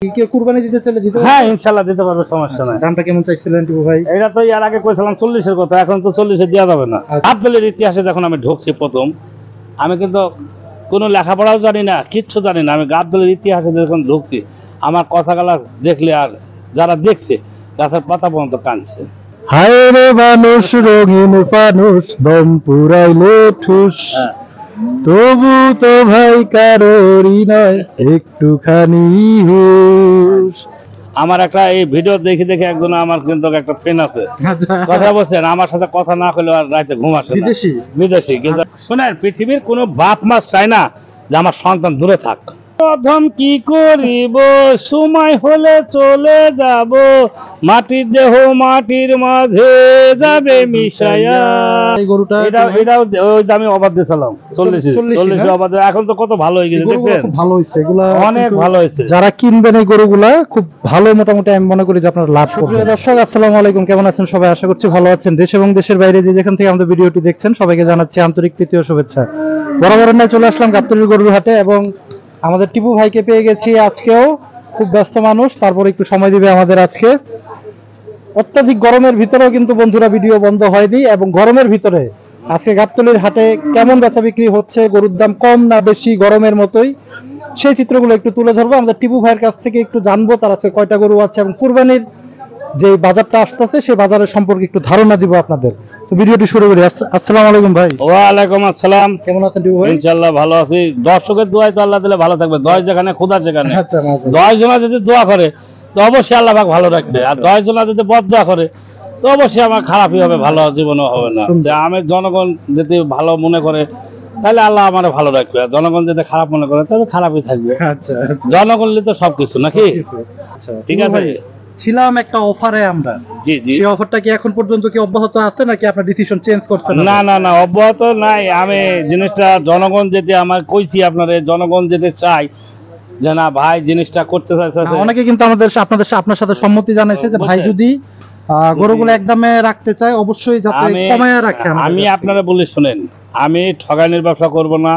কি কুরবানি দিতে চাইলে দিতে হ্যাঁ ইনশাআল্লাহ দিতে পারবে, সমস্যা নাই। দামটা কেমন চাইছিলেন টিপু ভাই? এটা তো এর আগে কইছিলাম 40-এর কথা, এখন তো 40-এ দেওয়া যাবে না। আব্দুলের ইতিহাসে যখন আমি ঢুকছি প্রথম, আমি কিন্তু কোনো লেখাপড়াও জানি না, কিচ্ছু জানি না। আমি গাবদলের ইতিহাসে যখন ঢুকছি, আমার কথাগুলা দেখলে আর যারা দেখছে গাছের পাতা পর্যন্ত কাঁদছে। হায় রে মানুষ রঙিন ফানুষ দম পুরাইলে ঠুস, তবু তো ভাই কারোরই নয় একটুখানি হুশ। আমার একটা এই ভিডিও দেখে দেখে একজন আমার কিন্তু একটা ফ্রেন্ড আছে, কথা বলছেন, আমার সাথে কথা না করলে আর রাতে ঘুম আসে না। বিদেশি কিন্তু শোনেন, পৃথিবীর কোনো বাপ মা চায় না যে আমার সন্তান দূরে থাক। প্রথম কি করিব, সময় হলে চলে যাব, মাটির দেহ মাটির মাঝে যাবে মিশাইয়া। এই গরুটা এটাও ওই দামে অবাদ দিয়েছিলাম 40 অবাদ। এখন তো কত ভালো হয়ে গেছে, দেখছেন? ভালো হয়েছে, এগুলা অনেক ভালো হয়েছে। যারা কিনবেন এই গরুগুলা খুব ভালো, মোটামুটি আমি মনে করি যে আপনারা লাভ করবেন। দর্শক আসসালামু আলাইকুম, কেমন আছেন সবাই? আশা করছি ভালো আছেন। দেশ এবং দেশের বাইরে যে যেখান থেকে আমাদের ভিডিওটি দেখছেন সবাইকে জানাচ্ছি আন্তরিক প্রীতি ও শুভেচ্ছা। বরাবর নিয়ে চলে আসলাম গাবতলীর গরুর হাটে এবং আমাদের টিপু ভাইকে পেয়ে গেছি। আজকেও খুব ব্যস্ত মানুষ, তারপর একটু সময় দিবে আমাদের। আজকে অত্যাধিক গরমের ভিতরেও কিন্তু বন্ধুরা ভিডিও বন্ধ হয়নি, এবং গরমের ভিতরে আজকে গাবতলীর হাটে কেমন বেচা বিক্রি হচ্ছে, গরুর দাম কম না বেশি, গরমের মতোই, সেই চিত্রগুলো একটু তুলে ধরবো। আমাদের টিপু ভাইয়ের কাছ থেকে একটু জানবো তার আজকে কয়টা গরু আছে এবং কুরবানির যে বাজারটা আসতেছে সেই বাজারের সম্পর্কে একটু ধারণা দিব আপনাদের। তো ভিডিওটি শুরু করি। আসসালামু আলাইকুম ভাই। ওয়ালাইকুম আসসালাম। কেমন আছেন টিপু ভাই? ইনশাআল্লাহ ভালো আছি। দর্শকের দোয়ায় তো আল্লাহ দিলে ভালো থাকবে। 10 যেখানে খোদা যেখানে, 10 জনা যদি দোয়া করে তো অবশ্যই আল্লাহ পাক ভালো রাখবে, আর 10 জনা যদি বদদোয়া করে তো অবশ্যই আমার খারাপই হবে, ভালো জীবনও হবে না। আমি জনগণ যদি ভালো মনে করে তাহলে আল্লাহ আমার ভালো রাখবে, আর জনগণ যদি খারাপ মনে করে তাহলে খারাপই থাকবে। জনগণ তো সবকিছু নাকি? ঠিক আছে। ছিলাম একটা অফারে আমরা, জি জি, সেই অফারটা কি এখন পর্যন্ত কি অব্যাহত আছে নাকি আপনার ডিসিশন চেঞ্জ করছেন? না না না, অব্যাহত নাই। আমি জিনিসটা জনগণ যেতে আমার কইছি, আপনার জনগণ যেতে চাই যে না ভাই জিনিসটা করতে চাইছে। অনেকে কিন্তু আপনার সাথে সম্মতি জানাইছে যে ভাই যদি গরুগুলো একদমে রাখতে চায় অবশ্যই যাতে কমায়া রাখে। আমি আপনারা বলি শুনেন, আমি ঠগানির ব্যবসা করব না।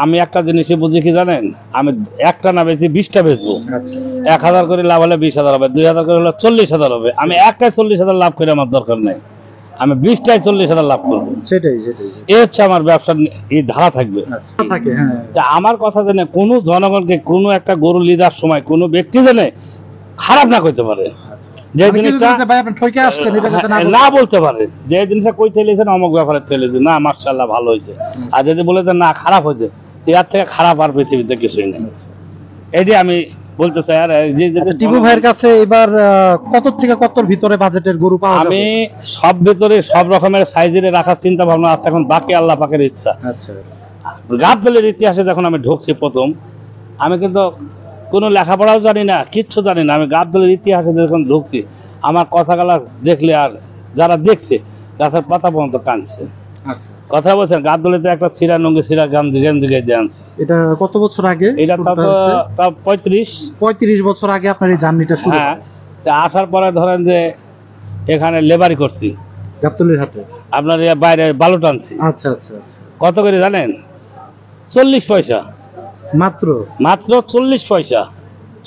আমি একটা জিনিসই বুঝি কি জানেন, আমি একটা না বেশি 20টা বেচবো। 1000 করে লাভ হলে 20,000 হবে, 2000 করে হলে 40,000 হবে। আমি একটাই 40,000 লাভ করে আমার দরকার নেই, আমি 20টায় 40,000 লাভ করবো। সেটাই এই হচ্ছে আমার ব্যবসার এই ধারা থাকবে। আমার কথা জানে কোনো জনগণকে কোনো একটা গরু লিদার সময় কোনো ব্যক্তি জানে খারাপ না করতে পারে, যে জিনিসটা না বলতে পারে, যে জিনিসটা কই তেলেছেন অমুক ব্যাপারে তেলেছে না মাশাআল্লাহ ভালো হয়েছে, আর যদি বলে যে না খারাপ হয়েছে, এর থেকে খারাপ আর পৃথিবীতে কিছুই নেই। এটি আমি বলতে চাই। আর টিপু ভাইয়ের কাছে এবার কত থেকে কতর ভিতরে বাজেটের গরু পাওয়া যাবে? আমি সব ভিতরে সব রকমের সাইজের রাখার চিন্তা ভাবনা আছে, এখন বাকি আল্লাহ পাকের ইচ্ছা। গাবতলীর ইতিহাসে যখন আমি ঢুকছি প্রথম, আমি কিন্তু কোনো লেখাপড়াও জানি না, কিচ্ছু জানি না। আমি গাবতলীর ইতিহাসে যখন ঢুকছি, আমার কথাগুলা দেখলে আর যারা দেখছে গাছের পাতা পর্যন্ত কাঁদছে। কথা বলছেন, গাবতলীতে একটা সিরা নঙ্গি সিরা গেঞ্জি দিয়ে আনছে। এটা কত বছর আগে? এটা তা 35 বছর আগে আপনার এই জার্নিটা শুরু। হ্যাঁ, আসার পরে ধরেন যে এখানে লেবারি করছি গাবতলীর হাটে, আপনার বাইরে বালু টানছি। আচ্ছা আচ্ছা আচ্ছা। কত করে জানেন? 40 পয়সা মাত্র 40 পয়সা।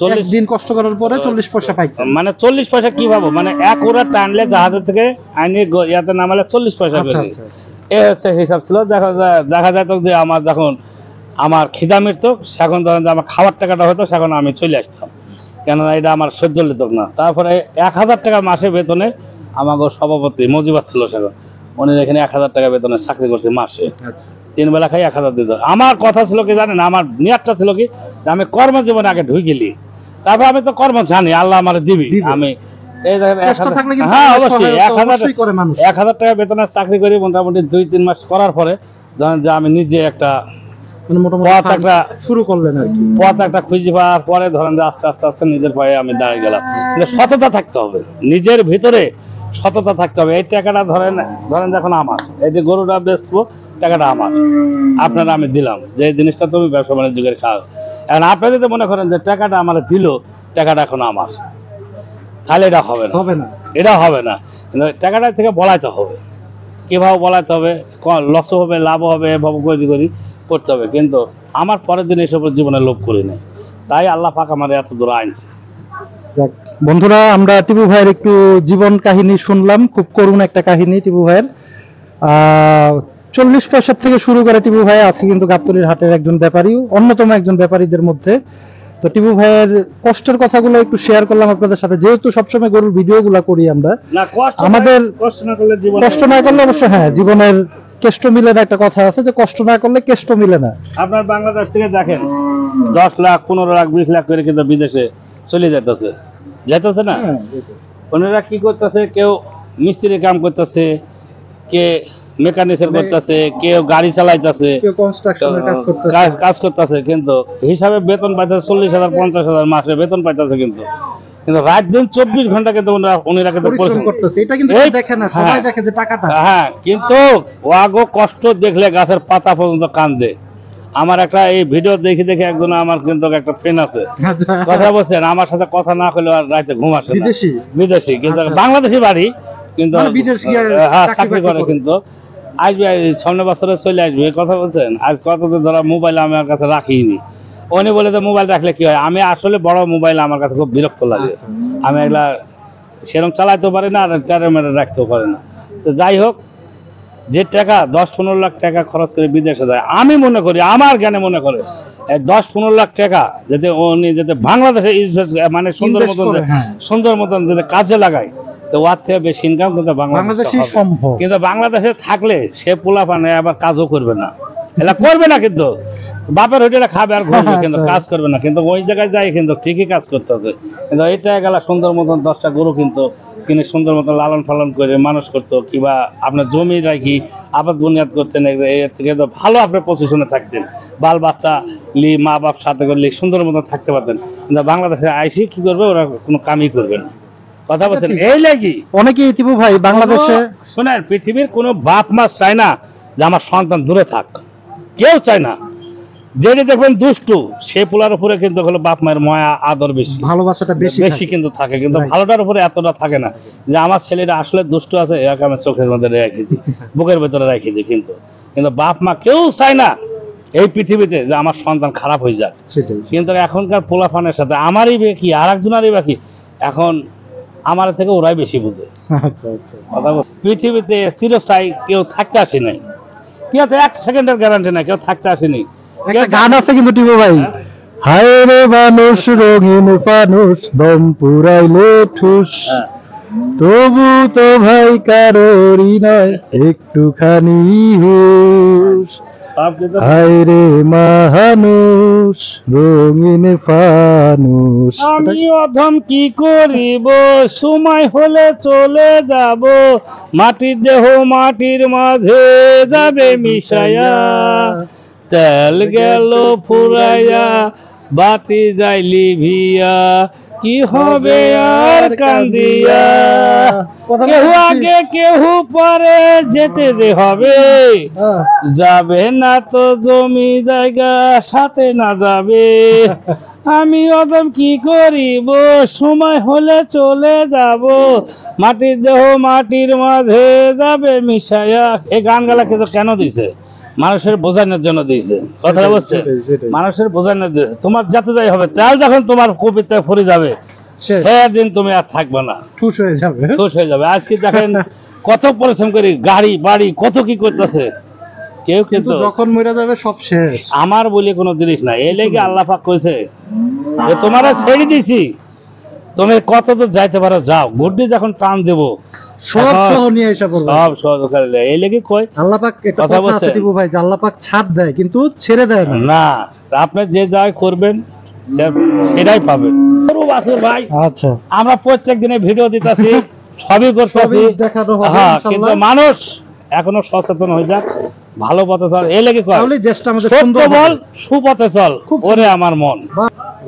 40 দিন কষ্ট করার পরে 40 পয়সা পাইছেন। মানে 40 পয়সা কি ভাবো, মানে এক ওরা টানলে জাহাজের থেকে আইনি ইয়াতে নামালে 40 পয়সা করে। এই হচ্ছে হিসাব ছিল। দেখা যায় তো যে আমার যখন আমার খিদা মিটতো, সেখন ধরেন যে আমার খাবার টাকাটা হতো, সেখন আমি চলে আসতাম, কেননা এটা আমার সহ্য হতো না। তারপরে 1000 টাকা মাসে বেতনে আমাকে সভাপতি মজিবার ছিল, সেখন উনি এখানে 1000 টাকা বেতনে চাকরি করছে মাসে, 3 বেলা খাই 1000 দিত। আমার কথা ছিল কি জানেন, আমার নিয়াতটা ছিল কি আমি কর্মজীবনে আগে ঢুকে গেলি, তারপর আমি তো কর্ম জানি আল্লাহ আমার দিবি। আমি এই হ্যাঁ অবশ্যই 1000 টাকা বেতনের চাকরি করি, মোটামুটি 2-3 মাস করার পরে ধরেন যে আমি নিজে একটা শুরু করলেন আর কি, পথ একটা খুঁজে পাওয়ার পরে ধরেন যে আস্তে আস্তে আস্তে নিজের পায়ে আমি দাঁড়িয়ে গেলাম। সততা থাকতে হবে, নিজের ভিতরে সততা থাকতে হবে। এই টাকাটা ধরেন যখন আমার এই যে গরুটা বেচবো, টাকাটা আমার, আপনারা আমি দিলাম যে এই জিনিসটা তুমি ব্যবসা বাণিজ্যের খাও। এখন আপনি যদি মনে করেন যে টাকাটা আমার দিল, টাকাটা এখন আমার, তাহলে এটা হবে না, এটা হবে না। কিন্তু টাকাটা থেকে বলাইতে হবে, কিভাবে বলাইতে হবে, লস হবে লাভ হবে এভাবে করি করতে হবে। কিন্তু আমার পরের দিন এসব জীবনে লোভ করি নাই, তাই আল্লাহ পাক আমার এত দূর আনছে। যাক, বন্ধুরা আমরা টিপু ভাইয়ের একটু জীবন কাহিনী শুনলাম, খুব করুণ একটা কাহিনী টিপু ভাইয়ের। 40 পয়সা থেকে শুরু করে টিপু ভাই আছে কিন্তু গাবতলীর হাটের একজন ব্যাপারী, অন্যতম একজন ব্যাপারীদের মধ্যে। তো টিপু ভাইয়ের কষ্টের কথাগুলো একটু শেয়ার করলাম আপনাদের সাথে, যেহেতু সবসময় গরুর ভিডিওগুলো করি আমরা। না আমাদের কষ্ট না করলে জীবন, কষ্ট না করলে অবশ্য হ্যাঁ জীবনের কেষ্ট মিলে না, একটা কথা আছে যে কষ্ট না করলে কেষ্ট মিলে না। আপনার বাংলাদেশ থেকে দেখেন 10 লাখ 15 লাখ 20 লাখ করে কিন্তু বিদেশে চলে যাইতেছে না। ওনারা কি করতেছে, কেউ মিস্ত্রি কাম করতেছে, কে মেকানিক্যাল করতেছে, কেউ গাড়ি চালাইতেছে, কেউ কনস্ট্রাকশনের কাজ করতেছে, কিন্তু হিসাবে বেতন পাইতেছে 40,000 50,000 মাসে বেতন পাইতেছে। কিন্তু রাত দিন 24 ঘন্টা কিন্তু উনিরা কিন্তু পরিশ্রম করতেছে। এটা কিন্তু দেখে না, সবাই দেখে যে টাকাটা। হ্যাঁ, কিন্তু ওয়াগো কষ্ট দেখলে গাছের পাতা পর্যন্ত কান্দে। আমার একটা এই ভিডিও দেখে দেখে একজন আমার কিন্তু একটা ফ্রেন্ড আছে, কথা বলছেন, আমার সাথে কথা না করলে আর রাতে ঘুম আসে না। বিদেশি কিন্তু বাংলাদেশি বাড়ি, কিন্তু হ্যাঁ চাকরি করে, কিন্তু আসবে 6 বছরে চলে আসবে, কথা বলছেন। আজ কতদিন ধরা মোবাইল আমার কাছে রাখিনি। উনি বলে যে মোবাইল রাখলে কি হয়, আমি আসলে বড় মোবাইল আমার কাছে খুব বিরক্ত লাগে, আমি এগুলা সেরকম চালাইতেও পারি না আর ক্যামেরা রাখতেও পারি না। তো যাই হোক, যে টাকা 10-15 লাখ টাকা খরচ করে বিদেশে যায়, আমি মনে করি, আমার জ্ঞানে মনে করে 10-15 লাখ টাকা যাতে উনি যাতে বাংলাদেশে মানে সুন্দর মতন যদি কাজে লাগায়, তো ওর থেকে বেশি ইনকাম কিন্তু বাংলাদেশে সম্ভব। কিন্তু বাংলাদেশে থাকলে সে পোলা পানে আবার কাজও করবে না, এটা করবে না, কিন্তু বাপের হোটেলে খাবে আর ঘুরবে, কিন্তু কাজ করবে না। কিন্তু ওই জায়গায় যাই কিন্তু ঠিকই কাজ করতে হবে। কিন্তু এটা গেল সুন্দর মতন 10টা গরু কিন্তু কিনে সুন্দর মতন লালন পালন করে মানুষ করতো, কিংবা আপনার জমি রাখি আবাদ বুনিয়াদ করতেন, এর থেকে তো ভালো আপনার পজিশনে থাকতেন, বাল বাচ্চা লি মা বাপ সাথে করলে সুন্দর মতন থাকতে পারতেন। কিন্তু বাংলাদেশে আইসি কি করবে, ওরা কোনো কামই করবে না, কথা বলছেন। এই লাগি অনেকেই টিপু ভাই বাংলাদেশে শোনেন, পৃথিবীর কোনো বাপ মা চায় না যে আমার সন্তান দূরে থাক, কেউ চায় না। যেটি দেখবেন দুষ্টু, সে পোলার উপরে কিন্তু হলো বাপ মায়ের মায়া আদর বেশি, ভালোবাসাটা বেশি কিন্তু থাকে, কিন্তু ভালোটার উপরে এতটা থাকে না যে আমার ছেলেটা আসলে দুষ্টু আছে, একে আমি চোখের মধ্যে রেখে দিই, বুকের ভেতরে রেখে দিই। কিন্তু বাপ মা কেউ চায় না এই পৃথিবীতে যে আমার সন্তান খারাপ হয়ে যাক। কিন্তু এখনকার পোলাফানের সাথে আমারই বাকি আর একজনেরই বাকি, এখন আমার থেকে ওরাই বেশি বুঝে। পৃথিবীতে চিরস্থায়ী কেউ থাকতে আসে নাই, কেউ তো 1 সেকেন্ডের গ্যারান্টি নাই, কেউ থাকতে আসেনি। একটা গান আছে কিন্তু টিপু ভাই, হায় রে মানুষ রঙিন ফানুষ দম পুরাইলে ঠুস, তবু তো ভাই কারোরই নয় একটুখানি হুশ, হায় রে মানুষ রঙিন ফানুষ। আমি অধম কি করিব, সময় হলে চলে যাব, মাটির দেহ মাটির মাঝে যাবে মিশায়া, তেল গেল ফুরাইয়া বাতি যাইলি ভিয়া, কি হবে আর কান্দিয়া, কেউ আগে কেউ পরে যেতে যে হবে, যাবে না তো জমি জায়গা সাথে না যাবে, আমি অদম কি করিব, সময় হলে চলে যাব, মাটির দেহ মাটির মাঝে যাবে মিশায়া। এই গান গালা কিন্তু কেন দিছে, মানুষের বোঝানোর জন্য দিয়েছে, কথা বলছে, মানুষের বোঝানোর জন্য। তোমার যাতে যাই হবে, তেল যখন তোমার কবিতায় ফুরে যাবে সেদিন তুমি আর থাকবে না, ঠুস হয়ে যাবে। আজকে দেখেন কত পরিশ্রম করি, গাড়ি বাড়ি কত কি করতেছে, কেউ কিন্তু যখন মরে যাবে সব শেষ। আমার বলে কোনো জিনিস নাই, এই লেগে আল্লাহ পাক কইছে যে তোমারা ছেড়ে দিছি, তুমি কত দূর যাইতে পারো যাও, গুড্ডি যখন টান দেবো সব সহ নিয়ে এসে পড়বে, সব সহকারে। এই লেগে কই আল্লাহ পাক একটা কথা আছে টিপু ভাই, যে আল্লাহ পাক ছাড় দেয় কিন্তু ছেড়ে দেয় না। আপনি যে যাই করবেন সেটাই পাবেন। ভাই আচ্ছা, আমরা প্রত্যেক দিনে ভিডিও দিতেছি, সবই করতেছি, হ্যাঁ, কিন্তু মানুষ এখনো সচেতন হয়ে যাক, ভালো পথে চল, এই লেগে কয় সত্য বল সুপথে চল, ওরে আমার মন।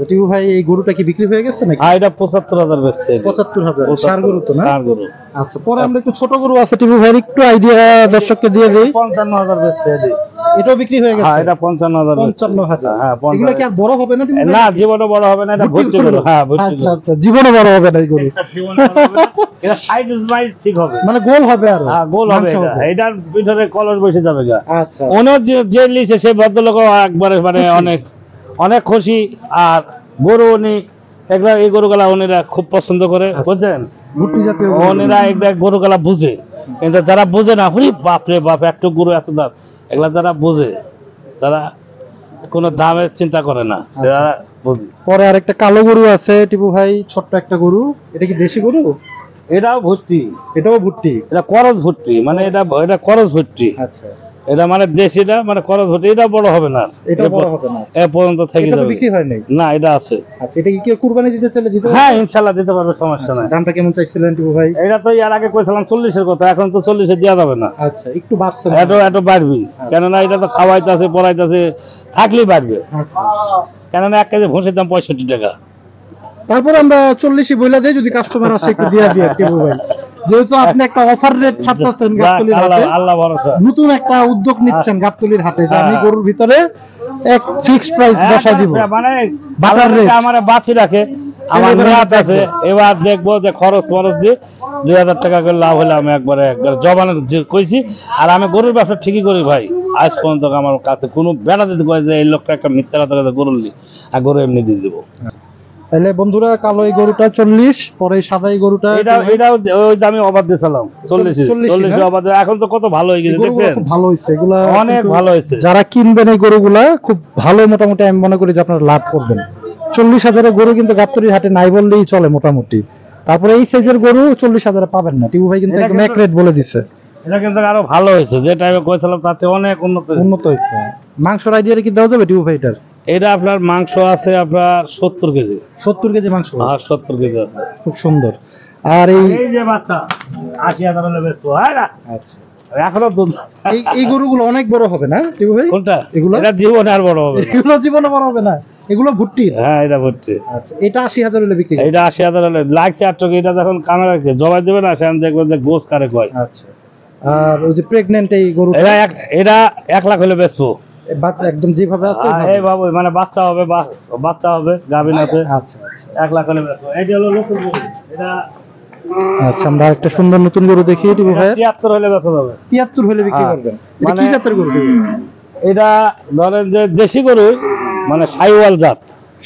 টিপু ভাই এই গরুটা কি বিক্রি হয়ে গেছে নাকি? হ্যাঁ, এটা 75,000 বেচছে। 75,000 ষাঁড় গরু তো না? ষাঁড় গরু। আচ্ছা, পরে আমরা একটু ছোট গরু আছে টিপু ভাই, একটু আইডিয়া দর্শককে দিয়ে দেই। 55,000 বেচছে। এটাও বিক্রি হয়ে গেছে? হ্যাঁ, এটা 55,000। 55,000। হ্যাঁ, এগুলো কি আর বড় হবে না টিপু ভাই? না, জীবনে বড় হবে না, এটা ভর্তি গরু। হ্যাঁ, ভর্তি গরু। আচ্ছা, জীবনে বড় হবে না এই গরু, এটা সাইড স্মাইল ঠিক হবে, মানে গোল হবে আর। হ্যাঁ, গোল হবে। এটার ভিতরে কলস বসে যাবে গা। আচ্ছা, ওনার যে লিছে সেই ভদ্রলোক একবারে মানে অনেক অনেক খুশি, আর গরু উনি এগুলা এই গরুগুলা উনিরা খুব পছন্দ করে, বুঝছেন? ভুট্টি জাতীয় উনিরা এক গরুগুলা বুঝে, কিন্তু যারা বুঝে না, হুই বাপরে বাপ একটু গরু এত দাম, এগুলা যারা বুঝে তারা কোনো দামের চিন্তা করে না, যারা বুঝে। পরে আরেকটা কালো গরু আছে টিপু ভাই, ছোট্ট একটা গরু, এটা কি দেশি গরু? এটাও ভর্তি, এটাও ভুট্টি। এটা করজ ভর্তি, মানে এটা করজ ভর্তি। আচ্ছা, এটা মানে দেশিটা মানে করজ ভর্তি, এটা বড় হবে না, এটা বড় হবে না। এ পর্যন্ত থেকে এটা তো যাবে। বিক্রি হয় নাই? না, এটা আছে। আচ্ছা, এটা কি কেউ কুরবানি দিতে চাইলে দিতে পারবে? হ্যাঁ, ইনশাল্লাহ দিতে পারবে, সমস্যা নাই। দামটা কেমন চাইছিলেন টিপু ভাই? এটা তো এর আগে কইছিলাম 40-এর কথা, এখন তো 40-এ দেওয়া যাবে না। আচ্ছা, একটু বাড়ছে। এত বাড়বি, কেননা এটা তো খাওয়াইতেছে পড়াইতেছে, থাকলেই বাড়বে। আচ্ছা, কেননা 1 কেজি ভুসির দাম 65 টাকা। তারপর আমরা 40 বইলা দেই, যদি কাস্টমার আসে একটু দিয়া দিয়ে টিপু ভাই, যেহেতু আপনি একটা অফার রেট ছাড়তেছেন গাবতলীর হাটে, আল্লাহ ভরসা। নতুন একটা উদ্যোগ নিচ্ছেন গাবতলীর হাটে, যে আমি গরুর ভিতরে এক ফিক্সড প্রাইস বসাই দিব, মানে বাটার রেট আমার বাঁচি রাখে, আমার মেয়াদ আছে। এবার দেখবো যে খরচ দিয়ে 2000 টাকা করে লাভ হলে আমি একবারে জবানের যে কইছি। আর আমি গরুর ব্যবসা ঠিকই করি ভাই, আজ পর্যন্ত আমার কাছে কোনো বেড়া দিতে কয় যে এই লোকটা একটা মিথ্যা কথা কথা গরু নি, আর গরু এমনি দিয়ে দেবো। তাহলে বন্ধুরা, কালো এই গরুটা 40, পরে সাদা এই গরুটা এটাও ওই দামে অবাদ দিয়েছিলাম 40 অবাদ। এখন তো কত ভালো হয়ে গেছে, দেখছেন? খুব ভালো হয়েছে এগুলা, অনেক ভালো হয়েছে। যারা কিনবেন এই গরুগুলা খুব ভালো, মোটামুটি আমি মনে করি যে আপনারা লাভ করবেন। 40,000-এর গরু কিন্তু গাবতলীর হাটে নাই বললেই চলে মোটামুটি। তারপরে এই সাইজের গরু 40,000-এ পাবেন না, টিপু ভাই কিন্তু একদম এক রেট বলে দিছে। এটা কিন্তু আরো ভালো হয়েছে, যে টাইমে কইছিলাম তাতে অনেক উন্নত হয়েছে। মাংসর আইডিয়া কি দেওয়া যাবে টিপু ভাই এটার? এটা আপনার মাংস আছে আপনার 70 কেজি। 70 কেজি মাংস? হ্যাঁ, 70 কেজি আছে। খুব সুন্দর। আর এই যে বাচ্চা 80,000 হলে বেচবো। হ্যাঁ না, আচ্ছা, এখনো দুধ। এই গরুগুলো অনেক বড় হবে না টিপু ভাই? কোনটা? এগুলো? এটা জীবনে আর বড় হবে না। এগুলো জীবনে বড় হবে না, এগুলো ভুট্টি। হ্যাঁ, এটা ভর্তি। আচ্ছা, এটা 80,000 হলে বিক্রি? এটা 80,000 হলে লাগছে 8 টাকা। এটা যখন ক্যামেরা জবাই দেবে না, সেখানে দেখবেন যে গোস কারে কয়। আচ্ছা, আর ওই যে প্রেগন্যান্ট এই গরু, এটা 1 লাখ হলে বেচবো। বাচ্চা একদম যেভাবে আছে এই বাবু, মানে বাচ্চা হবে গাভিন আছে। আচ্ছা, 1 লাখ হলে বেচবো। এটা হলো নতুন গরু। এটা আচ্ছা, আমরা একটা সুন্দর নতুন গরু দেখি টিপু ভাই। 73 হলে বেচা যাবে। 73 হলে বিক্রি করবেন? এটা কি জাতের গরু? এটা ধরেন যে দেশি গরু, মানে শাহিওয়াল জাত।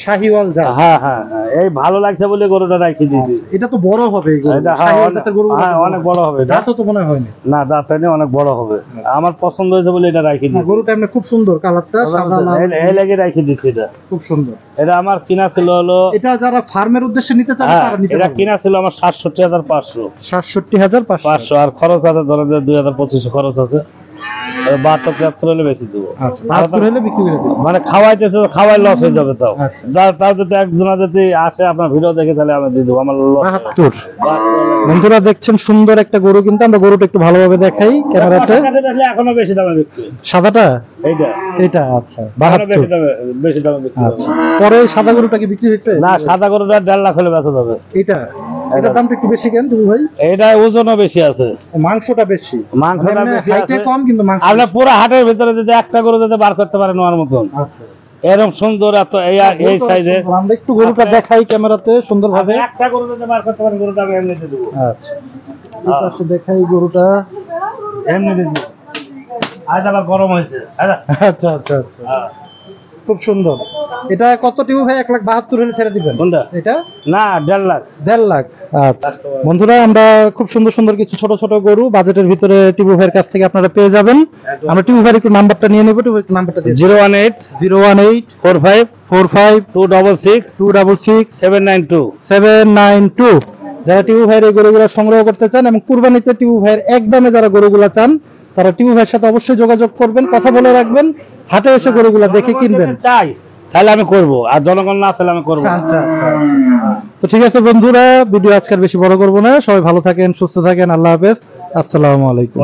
শাহিওয়াল জাত? হ্যাঁ হ্যাঁ হ্যাঁ, এই ভালো লাগছে বলে গরুটা রাখি দিয়েছি। এটা তো বড় হবে এই গরু, এটা শাহিওয়াল জাতের গরু অনেক বড় হবে। দাঁতও তো মনে হয় না? না, দাঁত হয়নি, অনেক বড় হবে। আমার পছন্দ হয়েছে বলে এটা রাখি দিয়েছি। গরুটা এমনি খুব সুন্দর, কালারটা সাদা লাল, এই লেগে রাখি দিয়েছি। এটা খুব সুন্দর। এটা আমার কিনা ছিল হলো, এটা যারা ফার্মের উদ্দেশ্যে নিতে চায় তারা নিতে এটা পারবে। কিনা ছিল আমার 67,500। 67,500? আর খরচ আছে ধরেন যে 2,2500 খরচ আছে। 72-73 হলে বেশি দেবো। আচ্ছা, 72 হলে বিক্রি করে দেব। মানে খাওয়াইতেছে, খাওয়াই লস হয়ে যাবে। তাও আচ্ছা, তাও যদি একজনা যদি আসে আপনার ভিডিও দেখে, তাহলে আমি দিয়ে দেবো। আমার লস 72। বন্ধুরা দেখছেন সুন্দর একটা গরু, কিন্তু আমরা গরুটা একটু ভালোভাবে দেখাই ক্যামেরাতে। এখনো বেশি দামে বিক্রি। সাদাটা? এইটা এটা? আচ্ছা, বেশি দামে বিক্রি। আচ্ছা, পরে সাদা গরুটা কি বিক্রি হয়েছে? না, সাদা গরুটা 1.5 লাখ হলে বেচা যাবে। এটার দামটা একটু বেশি কেন তুমি ভাই? এটা ওজনও বেশি আছে, মাংসটা বেশি। মাংসটা বেশি আছে, কম কিন্তু মাংস। আপনার পুরো হাটের ভিতরে যদি একটা গরু যদি বার করতে পারেন ওর মতন, আচ্ছা, এরকম সুন্দর এত এই সাইজে। আমরা একটু গরুটা দেখাই ক্যামেরাতে সুন্দরভাবে। একটা গরু যদি বার করতে পারেন, গরুটা আমি এমনিতে দেবো। আচ্ছা, এই পাশে দেখাই গরুটা, এমনিতে দেবো। আজ আবার গরম হয়েছে। আচ্ছা আচ্ছা আচ্ছা, খুব সুন্দর। এটা কত টিপু ভাই? 1,72,000 হলে ছেড়ে দিবেন? কোনটা? এটা না, 1.5 লাখ। 1.5 লাখ। আচ্ছা বন্ধুরা, আমরা খুব সুন্দর সুন্দর কিছু ছোট ছোট গরু বাজেটের ভিতরে টিপু ভাইয়ের কাছ থেকে আপনারা পেয়ে যাবেন। আমরা টিপু ভাইয়ের একটু নাম্বারটা নিয়ে নেব। টিপু নাম্বারটা দিয়ে 018 45 266 266 792। 792। যারা টিপু ভাইয়ের এই গরুগুলো সংগ্রহ করতে চান এবং কুরবানিতে টিপু ভাইয়ের একদমে যারা গরুগুলা চান, তারা টিপু ভাইয়ের সাথে অবশ্যই যোগাযোগ করবেন, কথা বলে রাখবেন, হাটে এসে গরুগুলা দেখে কিনবেন। চাই তাহলে আমি করব, আর জনগণ না চাইলে আমি করব। আচ্ছা আচ্ছা, তো ঠিক আছে বন্ধুরা, ভিডিও আজকের বেশি বড় করব না। সবাই ভালো থাকেন, সুস্থ থাকেন, আল্লাহ হাফেজ, আসসালামু আলাইকুম।